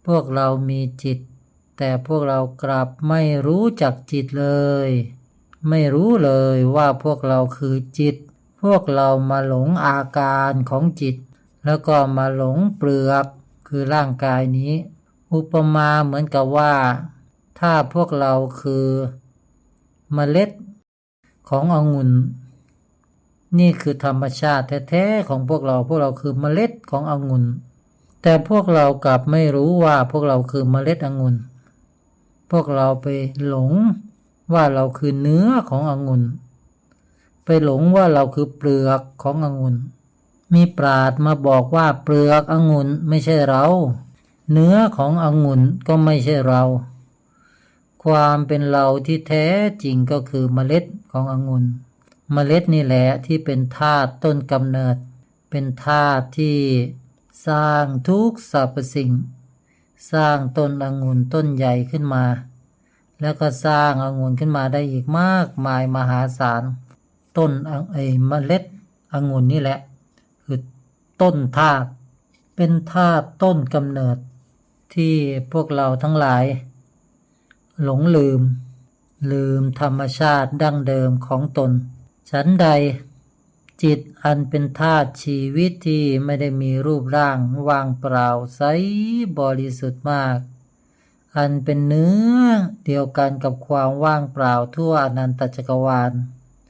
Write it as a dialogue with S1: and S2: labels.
S1: พวกเรามีจิตแต่พวกเรากลับไม่รู้จักจิตเลยไม่รู้เลยว่าพวกเราคือจิตพวกเรามาหลงอาการของจิตแล้วก็มาหลงเปลือกคือร่างกายนี้อุปมาเหมือนกับว่าถ้าพวกเราคือเมล็ดขององุ่นนี่คือธรรมชาติแท้ๆของพวกเราคือเมล็ดขององุ่นแต่พวกเรากลับไม่รู้ว่าพวกเราคือเมล็ดองุ่นพวกเราไปหลงว่าเราคือเนื้อขององุ่นไปหลงว่าเราคือเปลือกขององุ่นมีปราชญ์มาบอกว่าเปลือกองุ่นไม่ใช่เราเนื้อขององุ่นก็ไม่ใช่เราความเป็นเราที่แท้จริงก็คือเมล็ดขององุ่นเมล็ดนี่แหละที่เป็นธาตุต้นกำเนิดเป็นธาตุที่สร้างทุกสรรพสิ่งสร้างต้นองุ่นต้นใหญ่ขึ้นมาแล้วก็สร้างองุ่นขึ้นมาได้อีกมากมายมหาศาลต้นเมล็ดองุ่นนี่แหละคือต้นธาตุเป็นธาตุต้นกำเนิดที่พวกเราทั้งหลายหลงลืมธรรมชาติดั้งเดิมของตนฉันใดจิตอันเป็นธาตุชีวิตที่ไม่ได้มีรูปร่างว่างเปล่าใสบริสุทธิ์มากอันเป็นเนื้อเดียวกันกับความว่างเปล่าทั่วอนันตจักรวาล